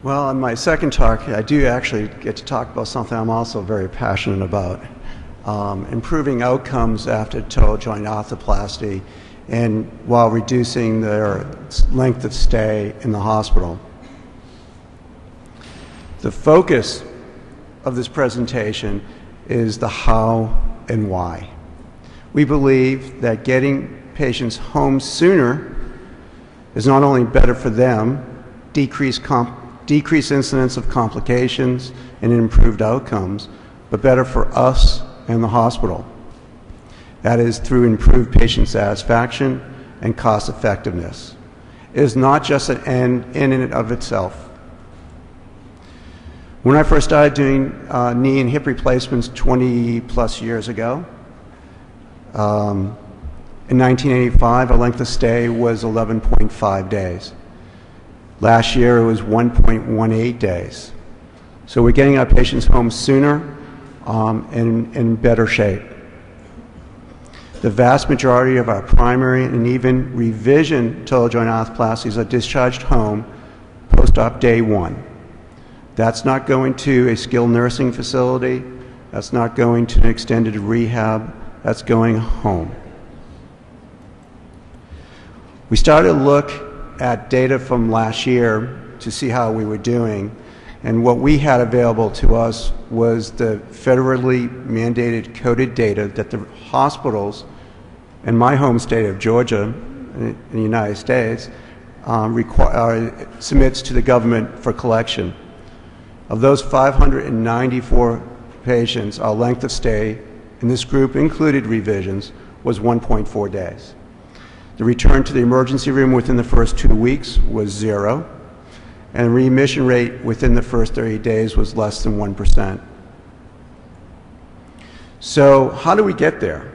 Well, in my second talk, I do actually get to talk about something I'm also very passionate about, improving outcomes after total joint arthroplasty and while reducing their length of stay in the hospital. The focus of this presentation is the how and why. We believe that getting patients home sooner is not only better for them, decrease incidence of complications and improved outcomes, but better for us and the hospital. That is through improved patient satisfaction and cost effectiveness. It is not just an end in and of itself. When I first started doing knee and hip replacements 20 plus years ago, in 1985, our length of stay was 11.5 days. Last year, it was 1.18 days. So we're getting our patients home sooner and in better shape. The vast majority of our primary and even revision total joint arthroplasties are discharged home post-op day 1. That's not going to a skilled nursing facility. That's not going to an extended rehab. That's going home. We started to look at data from last year to see how we were doing, and what we had available to us was the federally mandated coded data that the hospitals in my home state of Georgia in the United States submits to the government for collection. Of those 594 patients, our length of stay in this group, included revisions, was 1.4 days. The return to the emergency room within the first 2 weeks was 0, and the readmission rate within the first 30 days was less than 1%. So how do we get there?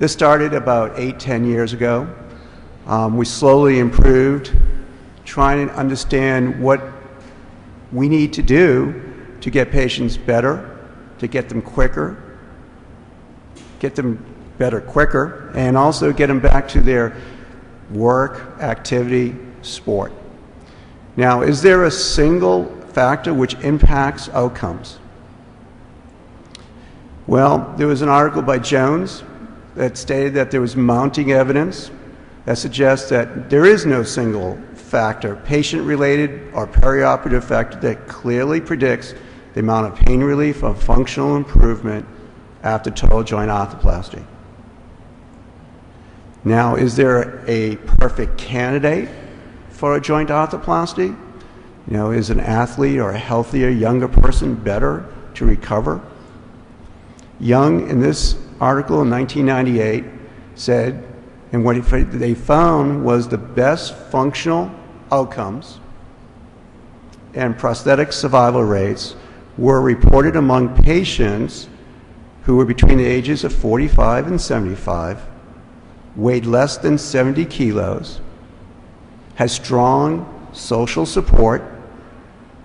This started about 8-10 years ago. We slowly improved, trying to understand what we need to do to get patients better, to get them quicker, and also get them back to their work, activity, sport. Now, is there a single factor which impacts outcomes? Well, there was an article by Jones that stated that there was mounting evidence that suggests that there is no single factor, patient-related or perioperative factor, that clearly predicts the amount of pain relief or functional improvement after total joint arthroplasty. Now, is there a perfect candidate for a joint arthroplasty? You know, is an athlete or a healthier, younger person better to recover? Young, in this article in 1998, said, and what they found was the best functional outcomes and prosthetic survival rates were reported among patients who were between the ages of 45 and 75, weighed less than 70 kilos, had strong social support,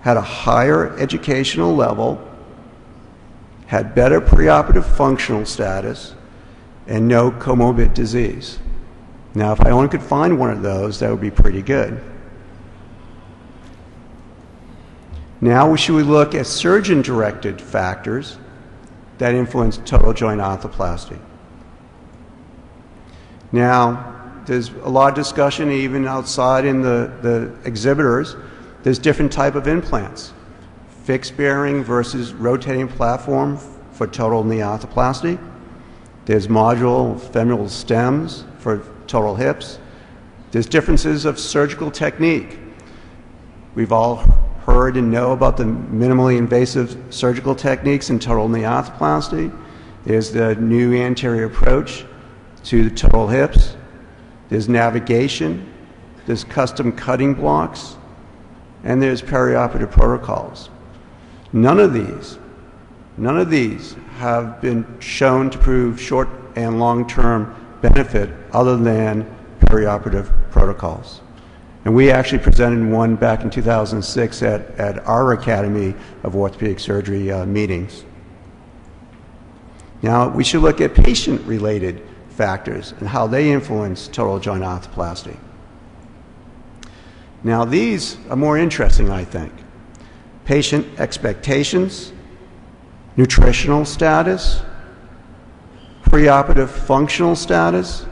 had a higher educational level, had better preoperative functional status, and no comorbid disease. Now, if I only could find one of those, that would be pretty good. Now, should we look at surgeon-directed factors that influence total joint arthroplasty? Now, there's a lot of discussion even outside in the exhibitors. There's different type of implants. Fixed bearing versus rotating platform for total knee arthroplasty. There's modular femoral stems for total hips. There's differences of surgical technique. We've all heard and know about the minimally invasive surgical techniques in total knee arthroplasty. There's the new anterior approach to the total hips. There's navigation. There's custom cutting blocks. And there's perioperative protocols. None of these have been shown to prove short and long-term benefit other than perioperative protocols. And we actually presented one back in 2006 at our Academy of Orthopedic Surgery meetings. Now, we should look at patient-related factors and how they influence total joint arthroplasty. Now these are more interesting, I think. Patient expectations, nutritional status, preoperative functional status,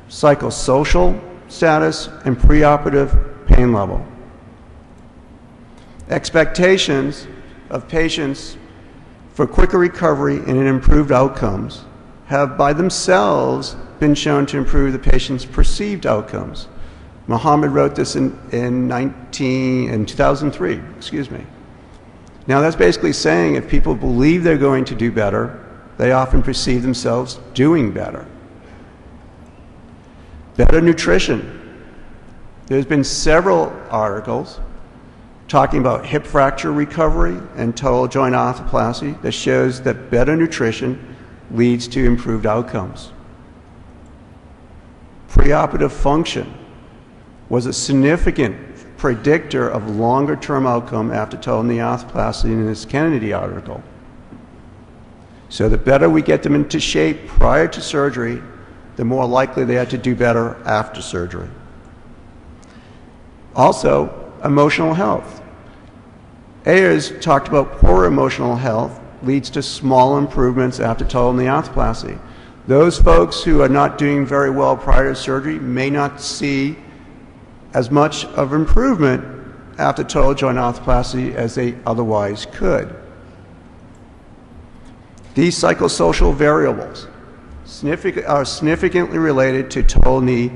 psychosocial status, and preoperative pain level. Expectations of patients for quicker recovery and improved outcomes have by themselves been shown to improve the patient's perceived outcomes. Muhammad wrote this in 2003, excuse me. Now that's basically saying if people believe they're going to do better, they often perceive themselves doing better. Better nutrition. There's been several articles talking about hip fracture recovery and total joint arthroplasty that shows that better nutrition leads to improved outcomes. Preoperative function was a significant predictor of longer-term outcome after total knee arthroplasty in this Kennedy article. So the better we get them into shape prior to surgery, the more likely they are to do better after surgery. Also, emotional health. Ayers talked about poor emotional health leads to small improvements after total knee arthroplasty. Those folks who are not doing very well prior to surgery may not see as much of improvement after total joint arthroplasty as they otherwise could. These psychosocial variables are significantly related to total knee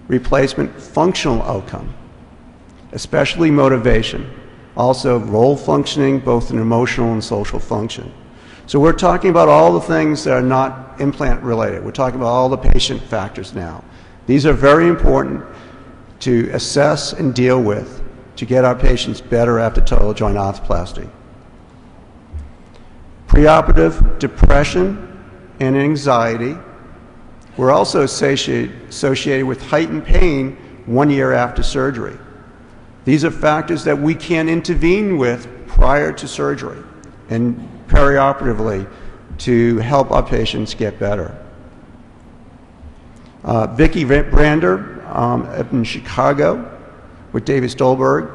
replacement functional outcome, especially motivation, also role functioning, both in emotional and social function. So we're talking about all the things that are not implant related. We're talking about all the patient factors now. These are very important to assess and deal with to get our patients better after total joint arthroplasty. Preoperative depression and anxiety were also associated with heightened pain 1 year after surgery. These are factors that we can intervene with prior to surgery and perioperatively to help our patients get better. Vicki Brander up in Chicago with David Stolberg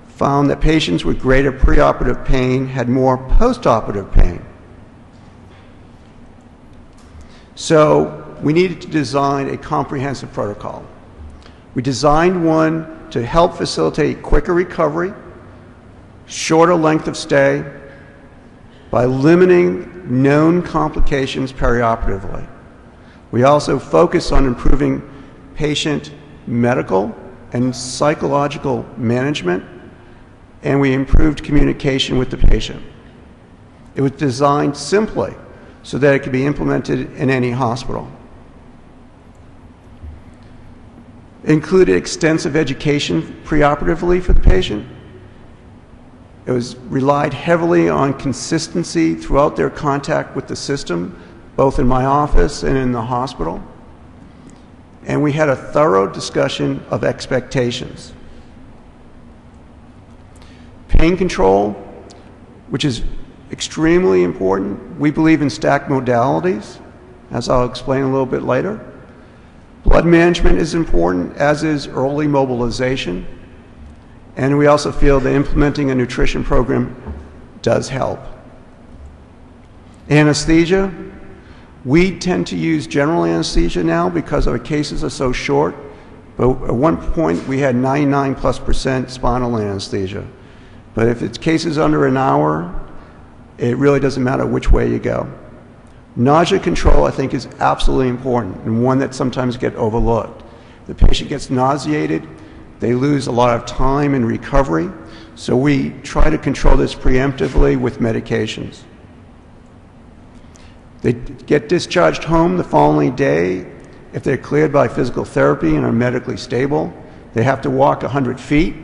found that patients with greater preoperative pain had more postoperative pain. So we needed to design a comprehensive protocol. We designed one to help facilitate quicker recovery, shorter length of stay, by limiting known complications perioperatively. We also focus on improving patient medical and psychological management, and we improved communication with the patient. It was designed simply so that it could be implemented in any hospital. It included extensive education preoperatively for the patient. It was relied heavily on consistency throughout their contact with the system, both in my office and in the hospital. And we had a thorough discussion of expectations. Pain control, which is extremely important. We believe in stacked modalities, as I'll explain a little bit later. Blood management is important, as is early mobilization. And we also feel that implementing a nutrition program does help. Anesthesia. We tend to use general anesthesia now because our cases are so short. But at one point, we had 99+% spinal anesthesia. But if it's cases under an hour, it really doesn't matter which way you go. Nausea control, I think, is absolutely important and one that sometimes gets overlooked. The patient gets nauseated, they lose a lot of time in recovery, so we try to control this preemptively with medications. They get discharged home the following day if they're cleared by physical therapy and are medically stable. They have to walk 100 feet,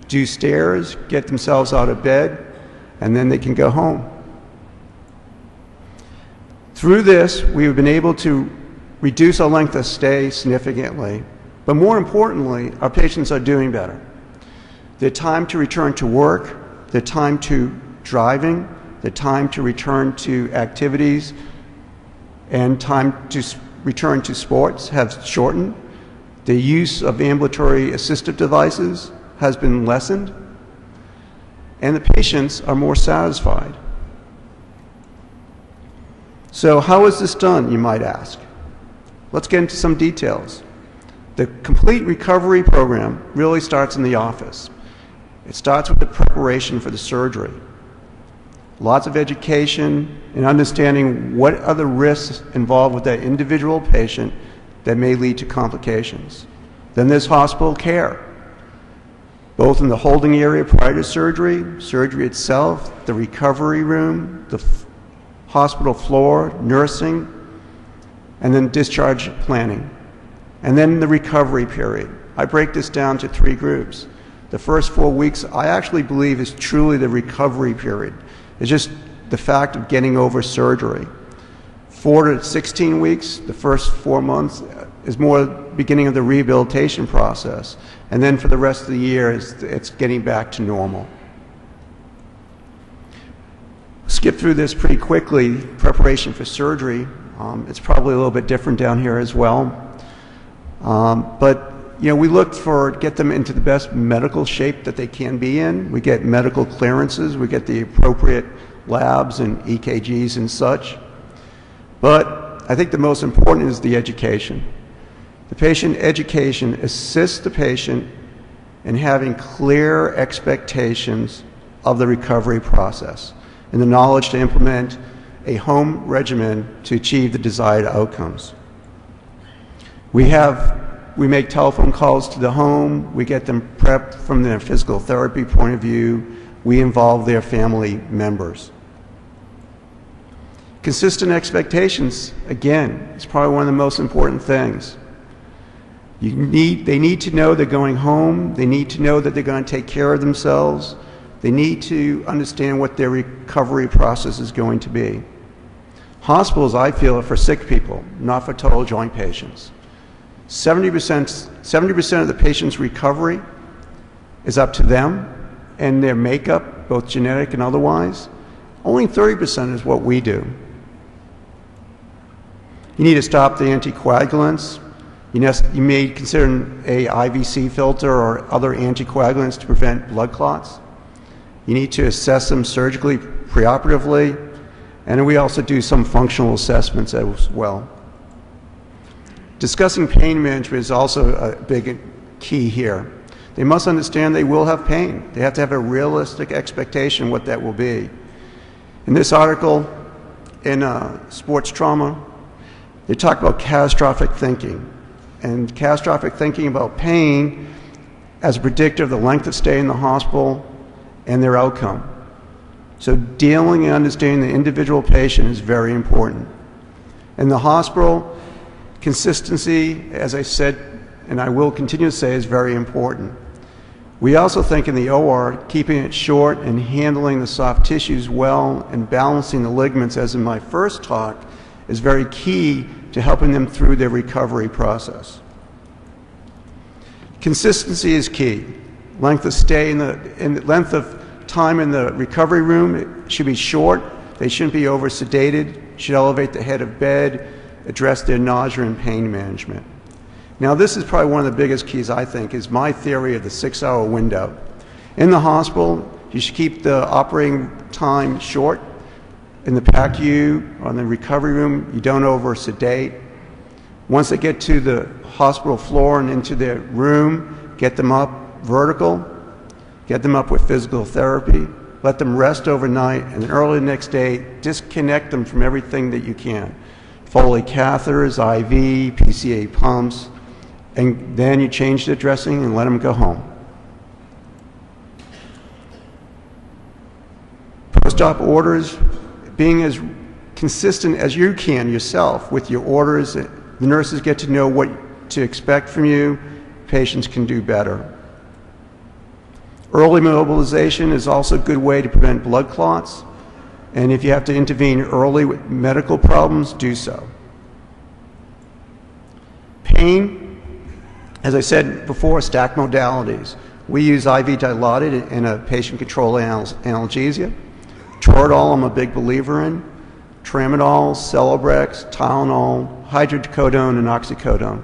do stairs, get themselves out of bed, and then they can go home. Through this, we've been able to reduce our length of stay significantly, but more importantly, our patients are doing better. Their time to return to work, their time to driving, the time to return to activities, and time to return to sports have shortened. The use of ambulatory assistive devices has been lessened, and the patients are more satisfied. So how is this done, you might ask? Let's get into some details. The complete recovery program really starts in the office. It starts with the preparation for the surgery. Lots of education and understanding what are the risks involved with that individual patient that may lead to complications. Then there's hospital care, both in the holding area prior to surgery, surgery itself, the recovery room, the hospital floor, nursing, and then discharge planning. And then the recovery period. I break this down to 3 groups. The first 4 weeks, I actually believe, is truly the recovery period. It's just the fact of getting over surgery. 4 to 16 weeks, the first 4 months, is more beginning of the rehabilitation process. And then for the rest of the year, it's getting back to normal. Skip through this pretty quickly. Preparation for surgery. It's probably a little bit different down here as well. But we look get them into the best medical shape that they can be in. We get medical clearances. We get the appropriate labs and EKGs and such. But I think the most important is the education. The patient education assists the patient in having clear expectations of the recovery process and the knowledge to implement a home regimen to achieve the desired outcomes. We make telephone calls to the home. We get them prepped from their physical therapy point of view. We involve their family members. Consistent expectations, again, is probably one of the most important things. They need to know they're going home. They need to know that they're going to take care of themselves. They need to understand what their recovery process is going to be. Hospitals, I feel, are for sick people, not for total joint patients. 70% of the patient's recovery is up to them and their makeup, both genetic and otherwise. Only 30% is what we do. You need to stop the anticoagulants. You may consider a IVC filter or other anticoagulants to prevent blood clots. You need to assess them surgically, preoperatively, and we also do some functional assessments as well. Discussing pain management is also a big key here. They must understand they will have pain. They have to have a realistic expectation what that will be. In this article, in sports trauma, they talk about catastrophic thinking. And catastrophic thinking about pain as a predictor of the length of stay in the hospital and their outcome. So dealing and understanding the individual patient is very important. In the hospital, consistency, as I said, and I will continue to say, is very important. We also think in the OR, keeping it short and handling the soft tissues well and balancing the ligaments, as in my first talk, is very key to helping them through their recovery process. Consistency is key. Length of stay and length of time in the recovery room, it should be short. They shouldn't be over sedated. Should elevate the head of bed, address their nausea and pain management. Now, this is probably one of the biggest keys, I think, is my theory of the 6-hour window. In the hospital, you should keep the operating time short. In the PACU, or in the recovery room, you don't over sedate. Once they get to the hospital floor and into their room, get them up vertical, get them up with physical therapy, let them rest overnight, and then early the next day, disconnect them from everything that you can. Foley catheters, IV, PCA pumps, and then you change the dressing and let them go home. Post-op orders, being as consistent as you can yourself with your orders. The nurses get to know what to expect from you. Patients can do better. Early mobilization is also a good way to prevent blood clots. And if you have to intervene early with medical problems, do so. Pain, as I said before, stacked modalities. We use IV dilaudid and a patient-controlled analgesia. Toradol, I'm a big believer in. Tramadol, Celebrex, Tylenol, hydrocodone, and oxycodone.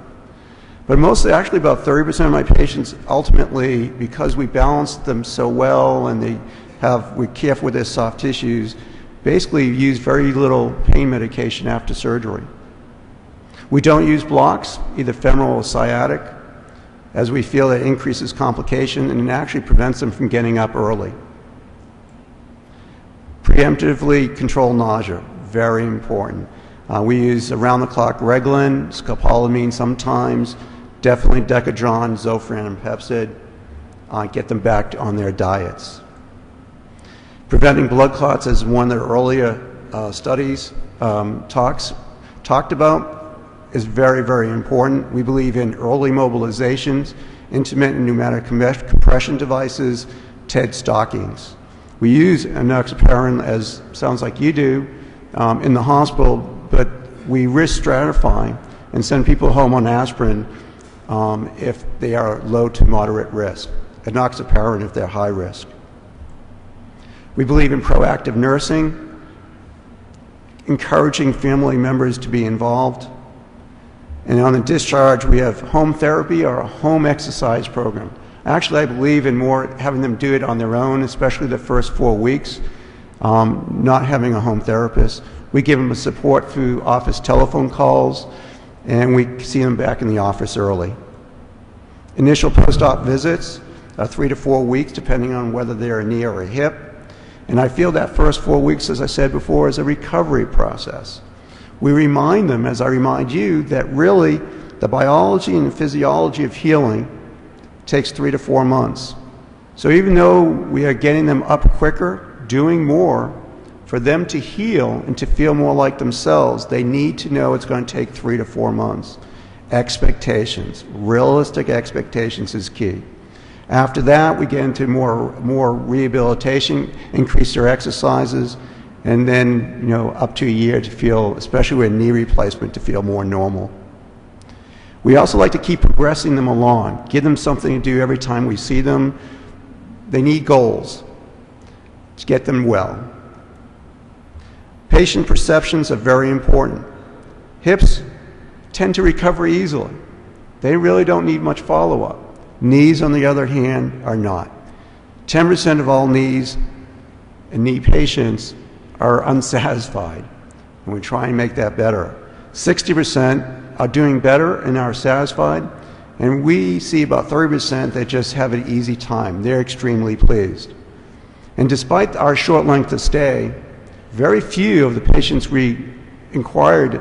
But mostly, actually about 30% of my patients ultimately, because we balance them so well and we're careful with their soft tissues, basically use very little pain medication after surgery. We don't use blocks, either femoral or sciatic, as we feel it increases complication and it actually prevents them from getting up early. Preemptively control nausea, very important. We use around-the-clock Reglan, scopolamine sometimes, definitely Decadron, Zofran, and Pepcid. Get them back on their diets. Preventing blood clots, as one of the earlier studies talked about, is very, very important. We believe in early mobilizations, intermittent pneumatic compression devices, TED stockings. We use enoxaparin, as sounds like you do, in the hospital, but we risk stratify and send people home on aspirin if they are low to moderate risk, enoxaparin if they're high risk. We believe in proactive nursing, encouraging family members to be involved. And on the discharge, we have home therapy or a home exercise program. Actually, I believe in more having them do it on their own, especially the first 4 weeks, not having a home therapist. We give them a support through office telephone calls, and we see them back in the office early. Initial post-op visits are 3 to 4 weeks, depending on whether they're a knee or a hip. And I feel that first 4 weeks, as I said before, is a recovery process. We remind them, as I remind you, that really the biology and the physiology of healing takes 3 to 4 months. So even though we are getting them up quicker, doing more, for them to heal and to feel more like themselves, they need to know it's going to take 3 to 4 months. Expectations, realistic expectations is key. After that, we get into more rehabilitation, increase their exercises, and then, up to a year to feel, especially with knee replacement, to feel more normal. We also like to keep progressing them along, give them something to do every time we see them. They need goals to get them well. Patient perceptions are very important. Hips tend to recover easily. They really don't need much follow-up. Knees, on the other hand, are not. 10% of all knees and knee patients are unsatisfied, and we try and make that better. 60% are doing better and are satisfied, and we see about 30% that just have an easy time. They're extremely pleased. And despite our short length of stay, very few of the patients we inquired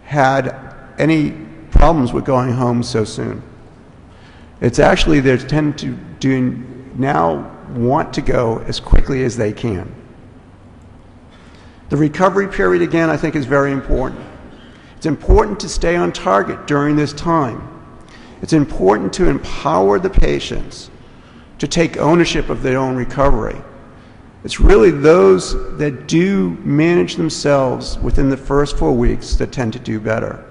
had any problems with going home so soon. It's actually they tend to now want to go as quickly as they can. The recovery period, again, I think is very important. It's important to stay on target during this time. It's important to empower the patients to take ownership of their own recovery. It's really those that do manage themselves within the first 4 weeks that tend to do better.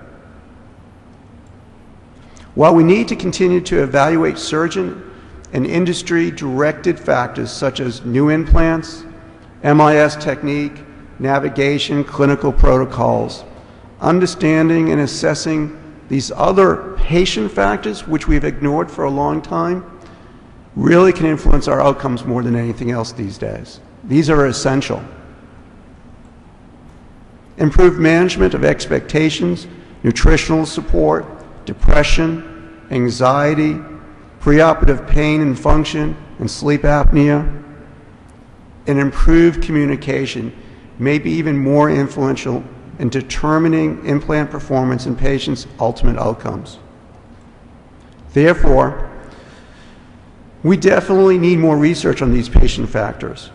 While we need to continue to evaluate surgeon and industry-directed factors such as new implants, MIS technique, navigation, clinical protocols, understanding and assessing these other patient factors, which we've ignored for a long time, really can influence our outcomes more than anything else these days. These are essential. Improved management of expectations, nutritional support, depression, anxiety, preoperative pain and function, and sleep apnea, and improved communication may be even more influential in determining implant performance and patients' ultimate outcomes. Therefore, we definitely need more research on these patient factors.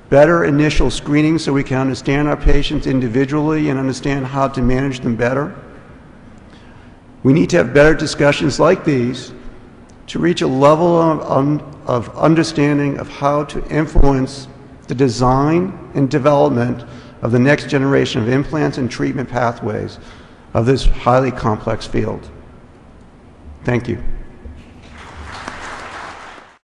Better initial screening so we can understand our patients individually and understand how to manage them better. We need to have better discussions like these to reach a level of understanding of how to influence the design and development of the next generation of implants and treatment pathways of this highly complex field. Thank you.